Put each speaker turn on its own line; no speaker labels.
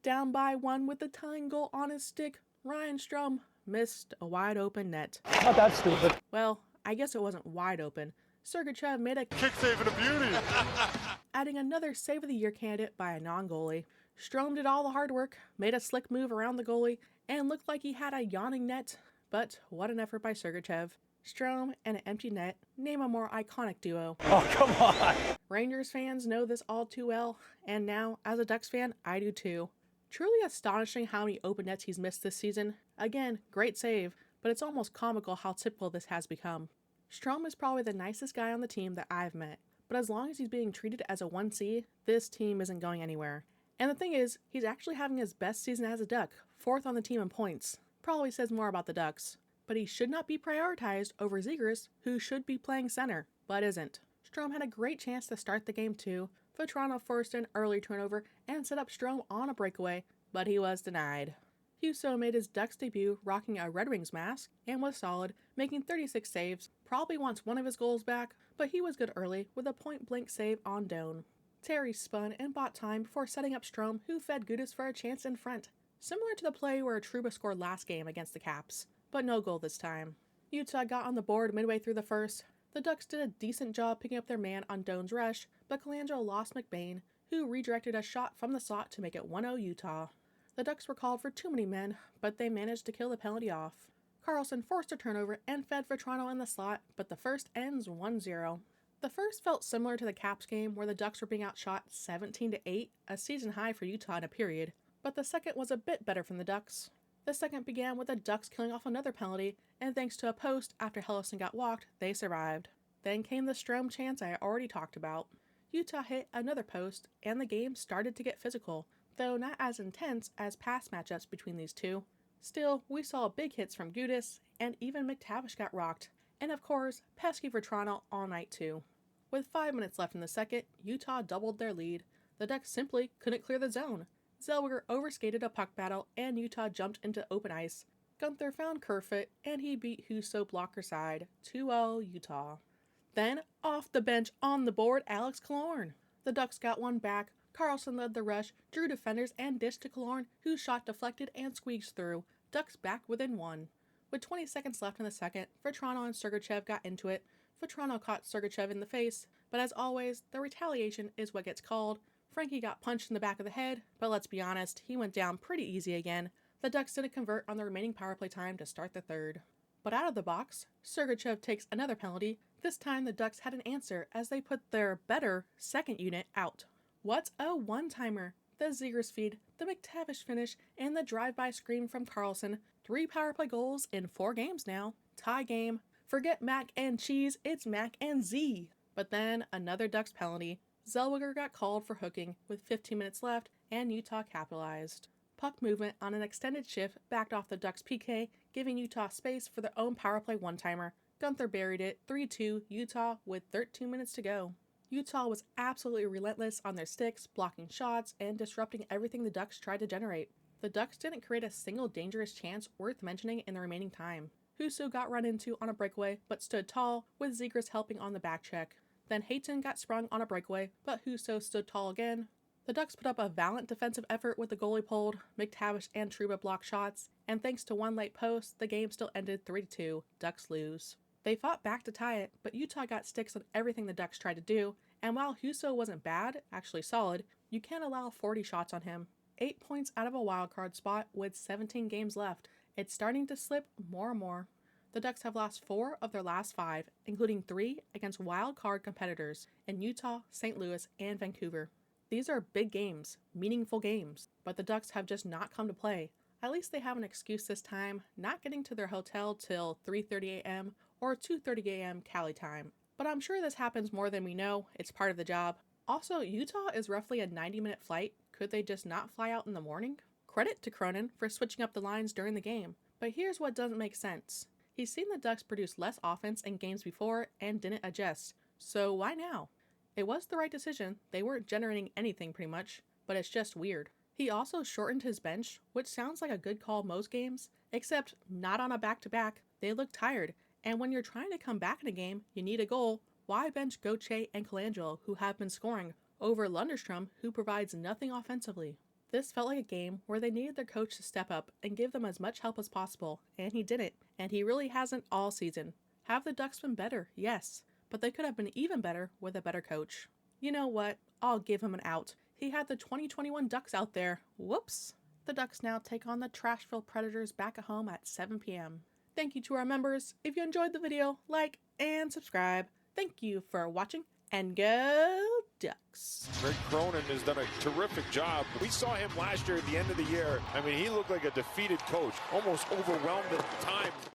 Down by one with the tying goal on his stick, Ryan Strome missed a wide open net.
Not that stupid.
Well, I guess it wasn't wide open. Sergachev made a
kick save and a beauty.
adding another Save of the Year candidate by a non-goalie. Strome did all the hard work, made a slick move around the goalie, and looked like he had a yawning net. But what an effort by Sergachev. Strome and an empty net, name a more iconic duo.
Oh, come on.
Rangers fans know this all too well, and now, as a Ducks fan, I do too. Truly astonishing how many open nets he's missed this season. Again, great save, but it's almost comical how typical this has become. Strome is probably the nicest guy on the team that I've met, but as long as he's being treated as a 1C, this team isn't going anywhere. And the thing is, he's actually having his best season as a Duck, 4th on the team in points. Probably says more about the Ducks. But he should not be prioritized over Zegras, who should be playing center, but isn't. Strome had a great chance to start the game too. Vetrano forced an early turnover and set up Strome on a breakaway, but he was denied. Husso made his Ducks debut rocking a Red Wings mask and was solid, making 36 saves. Probably wants one of his goals back, but he was good early with a point-blank save on Doan. Terry spun and bought time before setting up Strome, who fed Gudas for a chance in front. Similar to the play where Trouba scored last game against the Caps, but no goal this time. Utah got on the board midway through the first. The Ducks did a decent job picking up their man on Doan's rush, but Colangelo lost McBain, who redirected a shot from the slot to make it 1-0 Utah. The Ducks were called for too many men, but they managed to kill the penalty off. Carlson forced a turnover and fed Vetrano in the slot, but the first ends 1-0. The first felt similar to the Caps game where the Ducks were being outshot 17-8, a season high for Utah in a period, but the second was a bit better from the Ducks. The second began with the Ducks killing off another penalty, and thanks to a post after Hellison got walked, they survived. Then came the Strome chance I already talked about. Utah hit another post, and the game started to get physical, though not as intense as past matchups between these two. Still, we saw big hits from Gudas, and even McTavish got rocked, and of course, pesky Vetrano all night too. With 5 minutes left in the second, Utah doubled their lead. The Ducks simply couldn't clear the zone. Zellweger overskated a puck battle, and Utah jumped into open ice. Gunther found Kerfoot, and he beat Husso blocker side, 2-0 Utah. Then, off the bench on the board, Alex Killorn. The Ducks got one back. Carlson led the rush, drew defenders, and dished to Killorn, whose shot deflected and squeezed through. Ducks back within one. With 20 seconds left in the second, Vetrano and Sergachev got into it. Vetrano caught Sergachev in the face, but as always, the retaliation is what gets called. Frankie got punched in the back of the head, but let's be honest, he went down pretty easy again. The Ducks didn't convert on the remaining power play time to start the third. But out of the box, Sergachev takes another penalty. This time the Ducks had an answer as they put their better second unit out. What a one-timer! The Zegras feed, the McTavish finish, and the drive-by scream from Carlson. 3 power play goals in 4 games now. Tie game. Forget mac and cheese, it's mac and Z. But then another Ducks penalty. Zellweger got called for hooking with 15 minutes left, and Utah capitalized. Puck movement on an extended shift backed off the Ducks PK, giving Utah space for their own power play one-timer. Gunther buried it, 3-2 Utah with 13 minutes to go. Utah was absolutely relentless on their sticks, blocking shots, and disrupting everything the Ducks tried to generate. The Ducks didn't create a single dangerous chance worth mentioning in the remaining time. Husso got run into on a breakaway, but stood tall, with Zegras helping on the back check. Then Hayton got sprung on a breakaway, but Husso stood tall again. The Ducks put up a valiant defensive effort with the goalie pulled, McTavish and Trouba blocked shots, and thanks to one late post, the game still ended 3-2, Ducks lose. They fought back to tie it, but Utah got sticks on everything the Ducks tried to do, and while Husso wasn't bad, actually solid, you can't allow 40 shots on him. 8 points out of a wildcard spot with 17 games left. It's starting to slip more and more. The Ducks have lost 4 of their last 5, including 3 against wildcard competitors in Utah, St. Louis, and Vancouver. These are big games, meaningful games, but the Ducks have just not come to play. At least they have an excuse this time, not getting to their hotel till 3:30 a.m. or 2:30 a.m. Cali time. But I'm sure this happens more than we know, it's part of the job. Also, Utah is roughly a 90-minute flight. Could they just not fly out in the morning? Credit to Cronin for switching up the lines during the game, but here's what doesn't make sense. He's seen the Ducks produce less offense in games before and didn't adjust, so why now? It was the right decision, they weren't generating anything pretty much, but it's just weird. He also shortened his bench, which sounds like a good call most games, except not on a back-to-back. They look tired, and when you're trying to come back in a game, you need a goal. Why bench Gauthier and Colangelo, who have been scoring, over Lunderstrom, who provides nothing offensively? This felt like a game where they needed their coach to step up and give them as much help as possible, and he didn't, and he really hasn't all season. Have the Ducks been better? Yes, but they could have been even better with a better coach. You know what? I'll give him an out. He had the 2021 Ducks out there. Whoops. The Ducks now take on the Trashville Predators back at home at 7 p.m. Thank you to our members. If you enjoyed the video, like and subscribe. Thank you for watching, and go Ducks.
Rick Cronin has done a terrific job. We saw him last year at the end of the year. I mean, he looked like a defeated coach, almost overwhelmed at times.